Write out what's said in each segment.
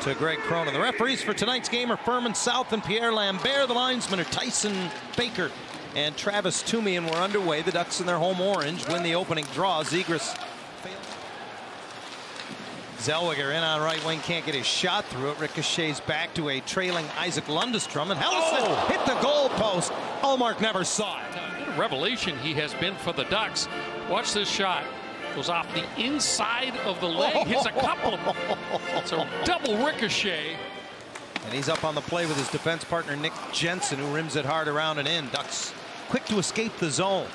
to Greg Cronin. The referees for tonight's game are Furman South and Pierre Lambert. The linesmen are Tyson Baker and Travis Toomey, and we're underway. The Ducks in their home orange win the opening draw. Zegras failed. Zellweger in on right wing, can't get his shot through it. Ricochets back to a trailing Isaac Lundestrom, and Helleson hit the goal post. Hallmark never saw it. What a revelation he has been for the Ducks. Watch this shot. Goes off the inside of the leg, hits a couple of them. It's a double ricochet. And he's up on the play with his defense partner Nick Jensen, who rims it hard around and in. Ducks quick to escape the zone.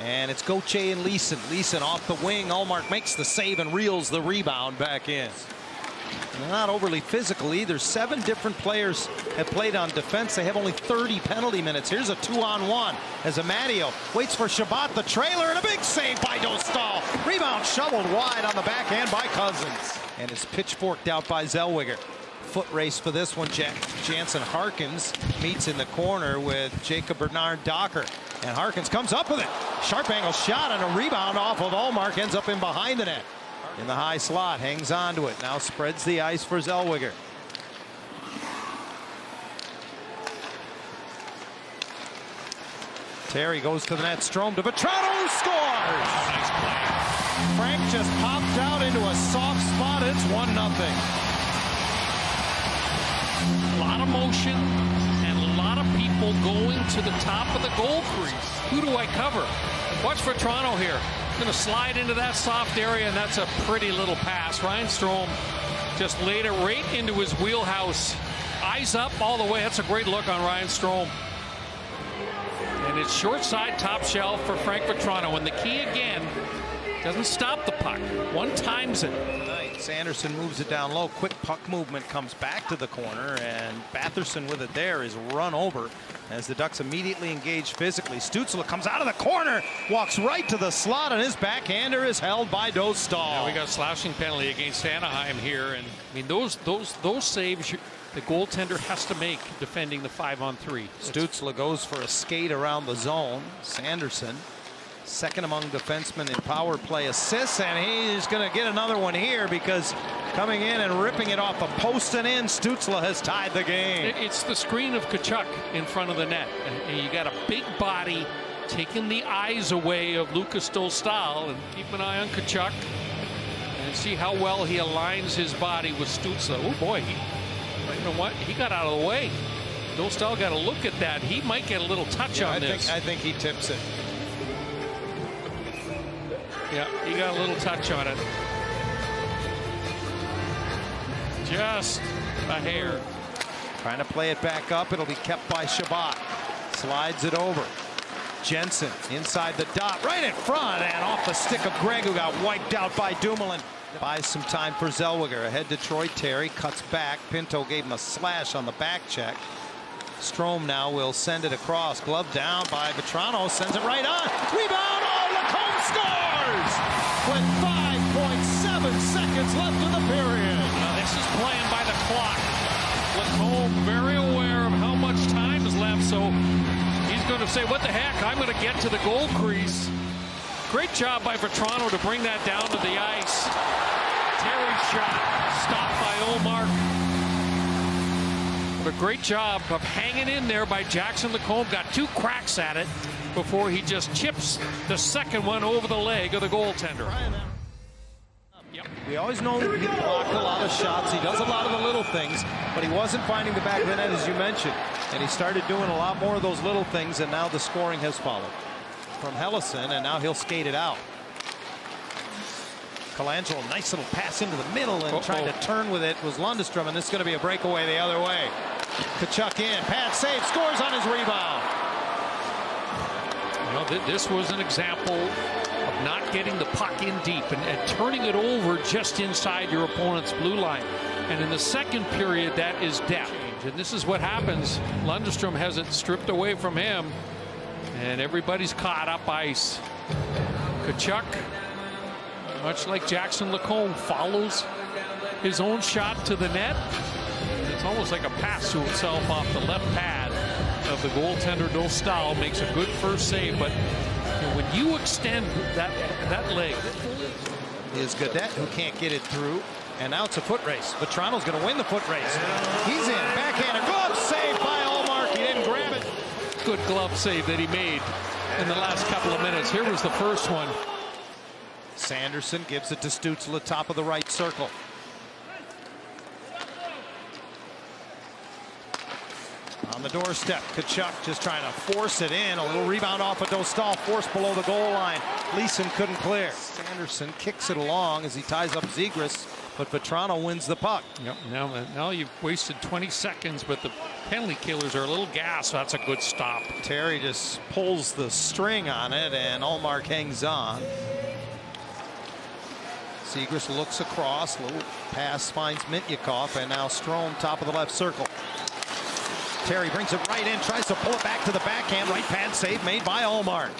And it's Gauthier and Leeson. Leeson off the wing. Ullmark makes the save and reels the rebound back in. And they're not overly physical either. 7 different players have played on defense. They have only 30 penalty minutes. Here's a 2-on-1 as Amadio waits for Shabbat, the trailer, and a big save by Dostal. Rebound shoveled wide on the backhand by Cousins. And it's pitchforked out by Zellweger. Foot race for this one. Jansen Harkins meets in the corner with Jacob Bernard Docker. And Harkins comes up with it. Sharp angle shot and a rebound off of Ullmark. Ends up in behind the net. In the high slot, hangs on to it. Now spreads the ice for Zellweger. Terry goes to the net. Strome to Vatrano, scores! Nice play. Frank just popped out into a soft spot. It's 1-0. A lot of motion and a lot of people going to the top of the goal crease. Who do I cover? Watch Vatrano here. Going to slide into that soft area, and that's a pretty little pass. Ryan Strome just laid it right into his wheelhouse. Eyes up all the way. That's a great look on Ryan Strome. And it's short side, top shelf for Frank Vatrano. And the key again, doesn't stop the puck. One times it. Sanderson moves it down low. Quick puck movement comes back to the corner, and Batherson with it there is run over as the Ducks immediately engage physically. Stützle comes out of the corner, walks right to the slot, and his backhander is held by Dostal. Yeah, we got a slashing penalty against Anaheim here, and I mean those saves the goaltender has to make defending the 5-on-3. Stützle goes for a skate around the zone. Sanderson, second among defensemen in power play assists, and he's going to get another one here because coming in and ripping it off the post and in, Stützle has tied the game. It's the screen of Tkachuk in front of the net. And you got a big body taking the eyes away of Lukas Dostal, and keep an eye on Tkachuk and see how well he aligns his body with Stützle. Oh boy, you know what? He got out of the way. Dostal got a look at that. He might get a little touch on this. I think he tips it. Yeah, he got a little touch on it. Just a hair. Trying to play it back up. It'll be kept by Shabbat. Slides it over. Jensen inside the dot, right in front, and off the stick of Greg, who got wiped out by Dumoulin. Buys some time for Zellweger. Ahead Detroit. Terry cuts back. Pinto gave him a slash on the back check. Strome now will send it across. Glove down by Vatrano. Sends it right on. Rebound. Oh, Lacombe scores with 5.7 seconds left in the period. Now this is playing by the clock. Lacombe very aware of how much time is left, so he's going to say, what the heck, I'm going to get to the goal crease. Great job by Vatrano to bring that down to the ice. Terry's shot stopped by Ullmark. But a great job of hanging in there by Jackson Lacombe. Got 2 cracks at it before he just chips the second one over the leg of the goaltender. Yep. We always know that he blocked a lot of shots. He does a lot of the little things, but he wasn't finding the back of the net, as you mentioned. And he started doing a lot more of those little things, and now the scoring has followed. From Helleson, and now he'll skate it out. Colangelo, nice little pass into the middle, and trying to turn with it was Lundestrom, and this is going to be a breakaway the other way. Tkachuk in, pad save, scores on his rebound. You know, this was an example of not getting the puck in deep and turning it over just inside your opponent's blue line. And in the second period, that is depth. And this is what happens. Lundestrom has it stripped away from him, and everybody's caught up ice. Tkachuk, much like Jackson Lacombe, follows his own shot to the net. It's almost like a pass to himself off the left pad of the goaltender. Dostal makes a good first save, but you know, when you extend that leg. Is Gaudette, who can't get it through. And now it's a foot race. Vatrano's going to win the foot race. He's in. Backhanded glove save by Ullmark. He didn't grab it. Good glove save that he made in the last couple of minutes. Here was the first one. Sanderson gives it to Stützle, top of the right circle. On the doorstep, Tkachuk just trying to force it in. A little rebound off of Dostal, forced below the goal line. Leeson couldn't clear. Sanderson kicks it along as he ties up Zegras, but Vatrano wins the puck. Yep. Now you've wasted 20 seconds, but the penalty killers are a little gas. So that's a good stop. Terry just pulls the string on it, and Ullmark hangs on. Zegras looks across, little pass finds Mintyukov, and now Strome top of the left circle. Terry brings it right in, tries to pull it back to the backhand. Right pad save made by Ullmark.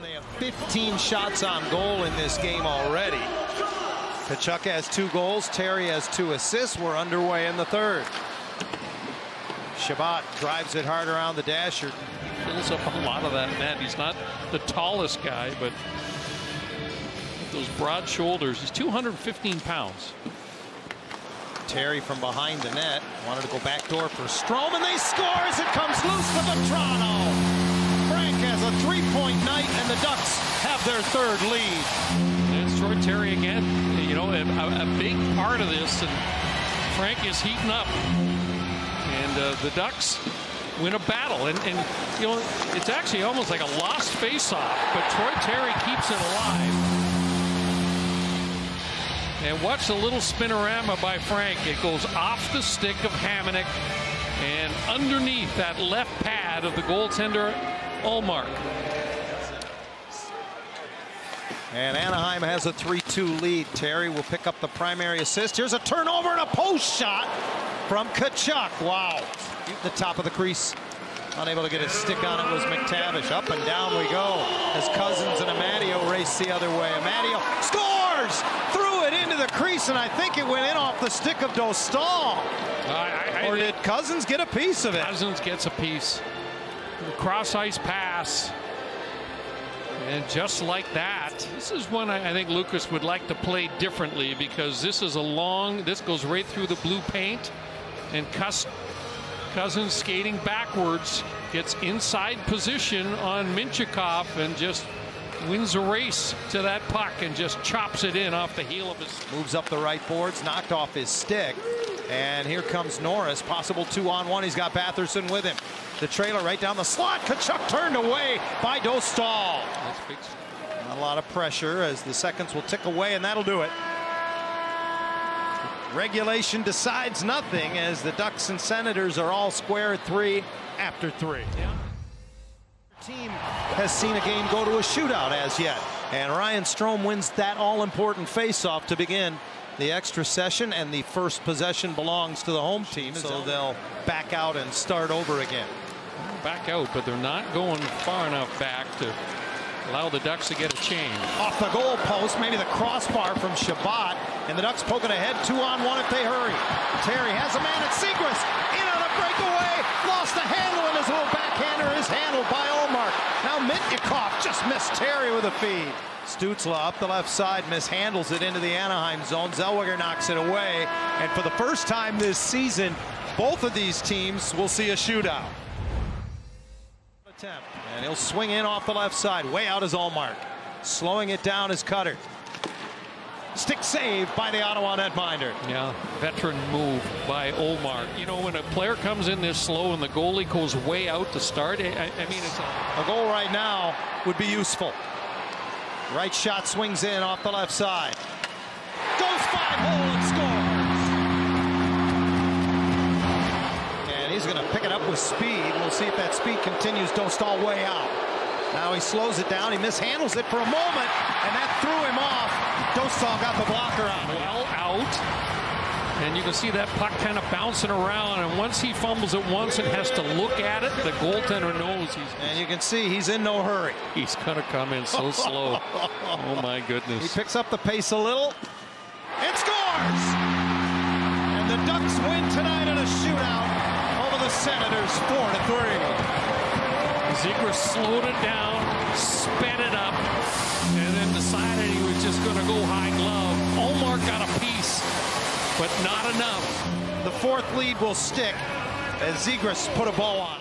They have 15 shots on goal in this game already. Tkachuk has 2 goals. Terry has 2 assists. We're underway in the third. Shabbat drives it hard around the dasher. Fills up a lot of that net. He's not the tallest guy, but with those broad shoulders, he's 215 pounds. Terry from behind the net wanted to go back door for Strome, and they score as it comes loose to Vatrano. Frank has a 3-point night, and the Ducks have their third lead. And it's Troy Terry again. You know, a big part of this, and Frank is heating up, and the Ducks win a battle, and you know, it's actually almost like a lost face-off, but Troy Terry keeps it alive. And watch the little spinorama by Frank. It goes off the stick of Hamonic and underneath that left pad of the goaltender, Ullmark. And Anaheim has a 3-2 lead. Terry will pick up the primary assist. Here's a turnover and a post shot from Tkachuk. Wow. The top of the crease. Unable to get his stick on it was McTavish. Up and down we go as Cousins and Amadio race the other way. Amadio scores! Threw it into the crease, and I think it went in off the stick of Dostal. Or did Cousins get a piece of it? Cousins gets a piece. The cross-ice pass. And just like that, this is one I think Lucas would like to play differently, because this is this goes right through the blue paint, and Cousins skating backwards, gets inside position on Mintyukov and just wins a race to that puck and just chops it in off the heel of his. Moves up the right boards, knocked off his stick. And here comes Norris, possible 2-on-1. He's got Batherson with him. The trailer right down the slot. Tkachuk turned away by Dostal. Not a lot of pressure as the seconds will tick away, and that'll do it. Regulation decides nothing as the Ducks and Senators are all square at 3 after 3. Yeah. Team has seen a game go to a shootout as yet, and Ryan Strome wins that all-important face-off to begin the extra session, and the first possession belongs to the home team, so they'll back out and start over again. Back out, but they're not going far enough back to allow the Ducks to get a change. Off the goal post, maybe the crossbar from Shabbat, and the Ducks poking ahead 2-on-1 if they hurry. Terry has a man at Zegras, in on a breakaway, lost the handle, and his little backhander is handled by Ullmark. Now Mintyukov just missed Terry with a feed. Stützle up the left side mishandles it into the Anaheim zone. Zellweger knocks it away, and for the first time this season, both of these teams will see a shootout. And he'll swing in off the left side. Way out is Ullmark. Slowing it down is Cutter. Stick saved by the Ottawa netminder. Yeah, veteran move by Ullmark. You know, when a player comes in this slow and the goalie goes way out to start, I mean, it's a goal right now would be useful. Right shot swings in off the left side. Goes 5-hole and scores. And he's going to pick it up with speed. We'll see if that speed continues. Dostal way out. Now he slows it down. He mishandles it for a moment, and that threw him off. Dostal got the blocker on. Well out. And you can see that puck kind of bouncing around, and once he fumbles it once and has to look at it, the goaltender knows he's... And you can see he's in no hurry. He's going to come in so slow. Oh, my goodness. He picks up the pace a little and scores! And the Ducks win tonight in a shootout over the Senators 4-3. Zegras slowed it down, sped it up, and then decided he was just going to go high glove. Ullmark but not enough. The fourth lead will stick as Zegras put a bow on it.